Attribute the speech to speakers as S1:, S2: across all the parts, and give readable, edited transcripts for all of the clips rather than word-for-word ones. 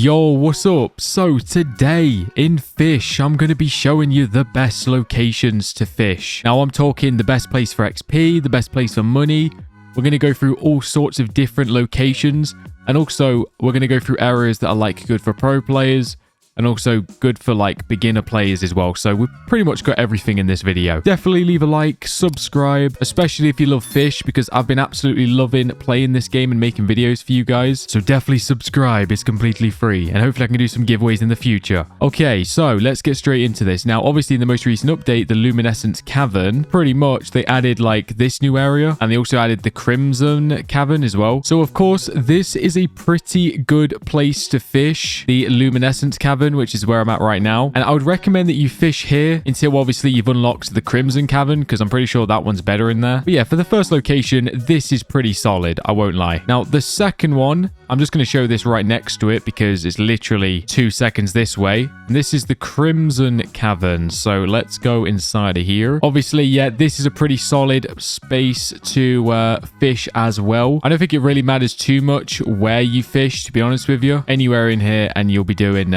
S1: Yo, what's up? So today in Fish, I'm going to be showing you the best locations to fish. Now I'm talking the best place for XP, the best place for money. We're going to go through all sorts of different locations. And also we're going to go through areas that are like good for pro players and also good for like beginner players as well. So we've pretty much got everything in this video. Definitely leave a like, subscribe, especially if you love Fish, because I've been absolutely loving playing this game and making videos for you guys. So definitely subscribe. It's completely free. And hopefully I can do some giveaways in the future. Okay, so let's get straight into this. Now, obviously in the most recent update, the Luminescence Cavern, pretty much they added like this new area and they also added the Crimson Cavern as well. So of course, this is a pretty good place to fish, the Luminescence Cavern, which is where I'm at right now. And I would recommend that you fish here until obviously you've unlocked the Crimson Cavern, because I'm pretty sure that one's better in there. But yeah, for the first location, this is pretty solid, I won't lie. Now, the second one, I'm just going to show this right next to it because it's literally 2 seconds this way. And this is the Crimson Cavern. So let's go inside of here. Obviously, yeah, this is a pretty solid space to fish as well. I don't think it really matters too much where you fish, to be honest with you. Anywhere in here and you'll be doing...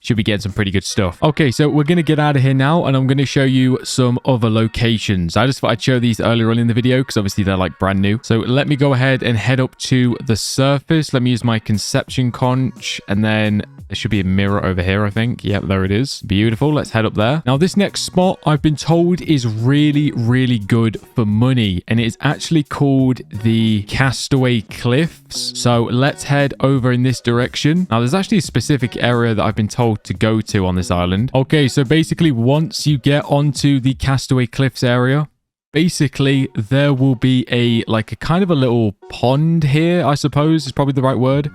S1: should be getting some pretty good stuff. Okay, so we're going to get out of here now, and I'm going to show you some other locations. I just thought I'd show these earlier on in the video, because obviously they're like brand new. So let me go ahead and head up to the surface. Let me use my conception conch, and then there should be a mirror over here, I think. Yep, there it is. Beautiful. Let's head up there. Now, this next spot, I've been told, is really, really good for money, and it is actually called the Castaway Cliffs. So let's head over in this direction. Now, there's actually a specific area that I've been told to go to on this island. Okay, so basically once you get onto the Castaway Cliffs area, basically there will be a kind of a little pond here, I suppose is probably the right word.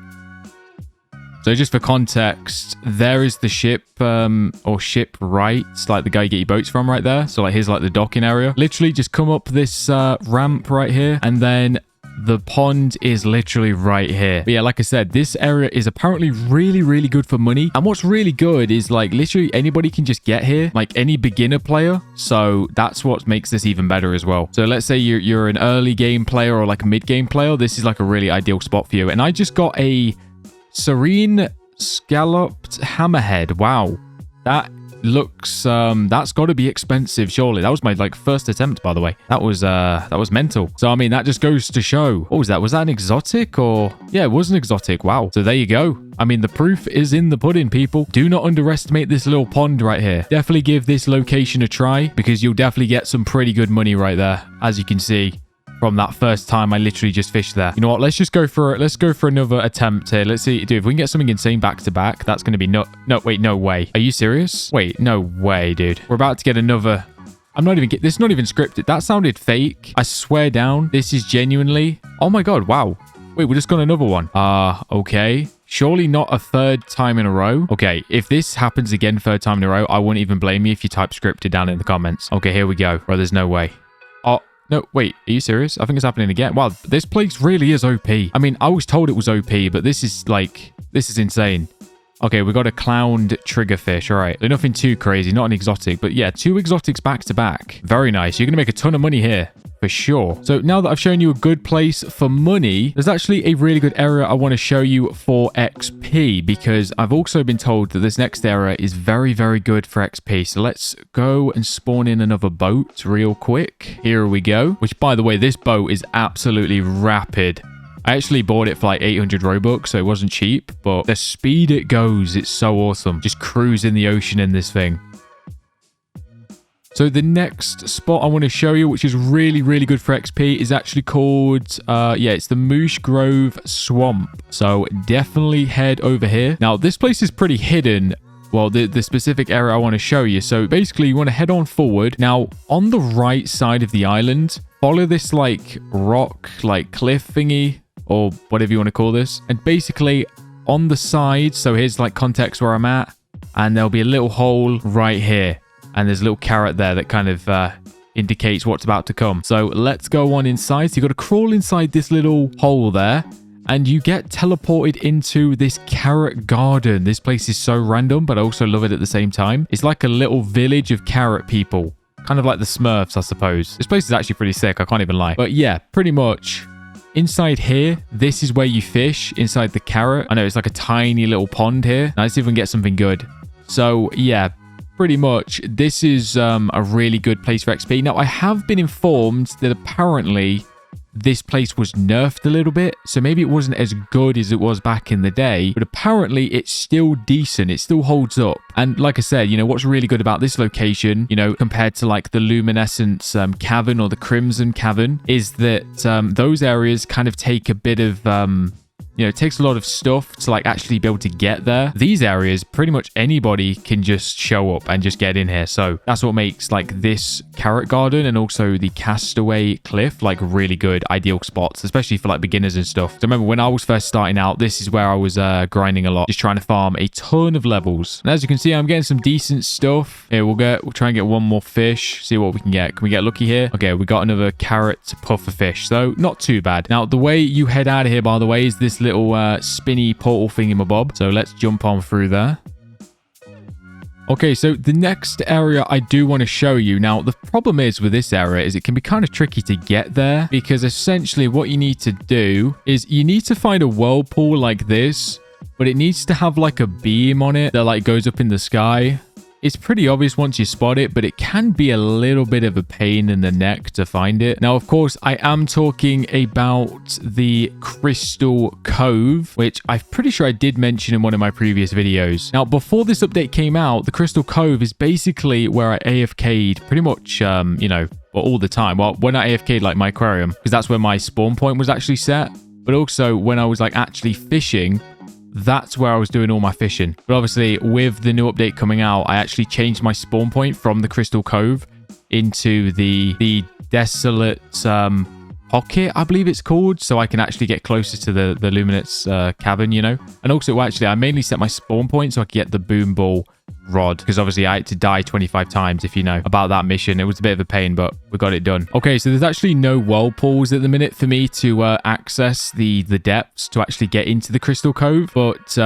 S1: So just for context, there is the ship or shipwright, like the guy you get your boats from right there. So like here's like the docking area. Literally just come up this ramp right here, and then the pond is literally right here. But yeah, like I said, this area is apparently really, really good for money. And what's really good is like literally anybody can just get here, like any beginner player. So that's what makes this even better as well. So let's say you're an early game player or like a mid game player. This is like a really ideal spot for you. And I just got a serene scalloped hammerhead. Wow. That looks that's got to be expensive, surely. That was my like first attempt, by the way. That was mental. So I mean, that just goes to show. What was that? Was that an exotic? Or yeah, it was an exotic. Wow. So there you go. I mean, the proof is in the pudding, people. Do not underestimate this little pond right here. Definitely give this location a try, because you'll definitely get some pretty good money right there, as you can see from that first time I literally just fished there. You know what? Let's go for another attempt here. Let's see, dude, if we can get something insane back to back, that's going to be wait, no way. Are you serious? Wait, no way, dude. We're about to get another. This is not even scripted. That sounded fake. I swear down. This is genuinely. Oh my God. Wow. Wait, we just got another one. Okay. Surely not a third time in a row. Okay, if this happens again third time in a row, I wouldn't even blame you if you type scripted down in the comments. Okay, here we go. Bro, there's no way. Oh. No, wait, are you serious? I think it's happening again. Wow, this place really is OP. I mean, I was told it was OP, but this is insane. Okay, we got a clowned triggerfish. All right, they're nothing too crazy, not an exotic, but yeah, 2 exotics back to back. Very nice. You're going to make a ton of money here. For sure. So now that I've shown you a good place for money, there's actually a really good area I want to show you for XP, because I've also been told that this next area is very, very good for XP. So let's go and spawn in another boat real quick. Here we go. Which, by the way, this boat is absolutely rapid. I actually bought it for like 800 Robux, so it wasn't cheap, but the speed it goes, it's so awesome. Just cruise in the ocean in this thing. So the next spot I want to show you, which is really, really good for XP, is actually called, it's the Moosh Grove Swamp. So definitely head over here. Now, this place is pretty hidden. Well, the specific area I want to show you. So basically, you want to head on forward. Now, on the right side of the island, follow this like rock, like cliff thingy, or whatever you want to call this. And basically, on the side, so here's like context where I'm at, and there'll be a little hole right here. And there's a little carrot there that kind of indicates what's about to come. So let's go on inside. So you've got to crawl inside this little hole there. And you get teleported into this carrot garden. This place is so random, but I also love it at the same time. It's like a little village of carrot people. Kind of like the Smurfs, I suppose. This place is actually pretty sick. I can't even lie. But yeah, pretty much inside here, this is where you fish, inside the carrot. I know it's like a tiny little pond here. Now, let's see if we can get something good. So, yeah, pretty much, this is a really good place for XP. Now, I have been informed that apparently this place was nerfed a little bit, so maybe it wasn't as good as it was back in the day, but apparently it's still decent. It still holds up. And like I said, you know, what's really good about this location, you know, compared to like the Luminescence Cavern or the Crimson Cavern, is that those areas kind of take a bit of you know, it takes a lot of stuff to like actually be able to get there. These areas, pretty much anybody can just show up and just get in here. So that's what makes like this carrot garden and also the Castaway Cliff like really good, ideal spots, especially for like beginners and stuff. So remember when I was first starting out, this is where I was grinding a lot, just trying to farm a ton of levels. And as you can see, I'm getting some decent stuff. Here, we'll try and get one more fish, see what we can get. Can we get lucky here? Okay, we got another carrot puffer fish, so not too bad. Now, the way you head out of here, by the way, is this little spinny portal thingamabob. So let's jump on through there. Okay, so the next area I do want to show you. Now, the problem is with this area is it can be kind of tricky to get there, because essentially what you need to do is you need to find a whirlpool like this, but it needs to have like a beam on it that like goes up in the sky. It's pretty obvious once you spot it, but it can be a little bit of a pain in the neck to find it. Now, of course, I am talking about the Crystal Cove, which I'm pretty sure I did mention in one of my previous videos. Now, before this update came out, the Crystal Cove is basically where I AFK'd pretty much, you know, all the time. Well, when I AFK'd like my aquarium, because that's where my spawn point was actually set. But also when I was like actually fishing, that's where I was doing all my fishing. But obviously, with the new update coming out, I actually changed my spawn point from the Crystal Cove into the Desolate Pocket, I believe it's called, so I can actually get closer to the Luminous Cavern, you know. And also, actually, I mainly set my spawn point so I could get the Boom Ball rod, because obviously I had to die 25 times, if you know about that mission. It was a bit of a pain, but we got it done. Okay, so there's actually no whirlpools at the minute for me to access the depths to actually get into the Crystal Cove, but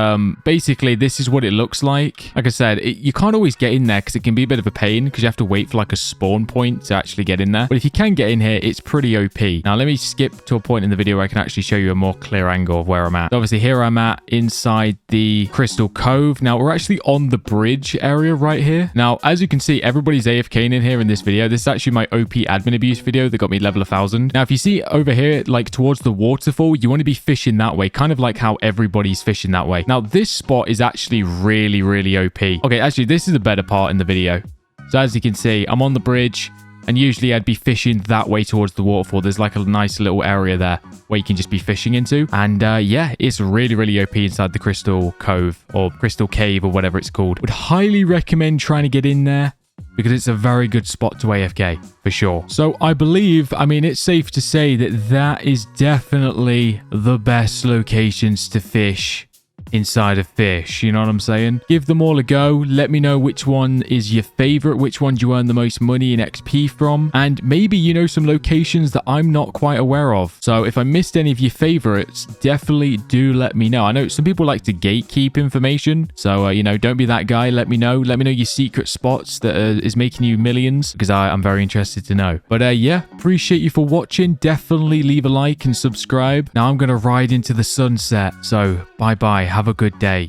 S1: basically this is what it looks like. Like I said, you can't always get in there because it can be a bit of a pain, because you have to wait for like a spawn point to actually get in there. But if you can get in here, it's pretty OP. Now let me skip to a point in the video where I can actually show you a more clear angle of where I'm at. So obviously here I'm at inside the Crystal Cove. Now we're actually on the bridge area right here. Now, as you can see, everybody's AFKing in here in this video. This is actually my OP admin abuse video that got me level 1000. Now, if you see over here, like towards the waterfall, you want to be fishing that way, kind of like how everybody's fishing that way. Now, this spot is actually really, really OP. Okay, actually, this is a better part in the video. So as you can see, I'm on the bridge, and usually I'd be fishing that way towards the waterfall. There's like a nice little area there where you can just be fishing into. And yeah, it's really, really OP inside the Crystal Cove or Crystal Cave or whatever it's called. Would highly recommend trying to get in there, because it's a very good spot to AFK for sure. So I believe, I mean, it's safe to say that that is definitely the best locations to fish inside of Fish, you know what I'm saying? Give them all a go. Let me know which one is your favorite, which one you earn the most money and XP from, and maybe you know some locations that I'm not quite aware of. So if I missed any of your favorites, definitely do let me know. I know some people like to gatekeep information, so you know, don't be that guy. Let me know your secret spots that is making you millions, because I'm very interested to know. But yeah, appreciate you for watching. Definitely leave a like and subscribe. Now I'm gonna ride into the sunset, so bye bye. Have a good day.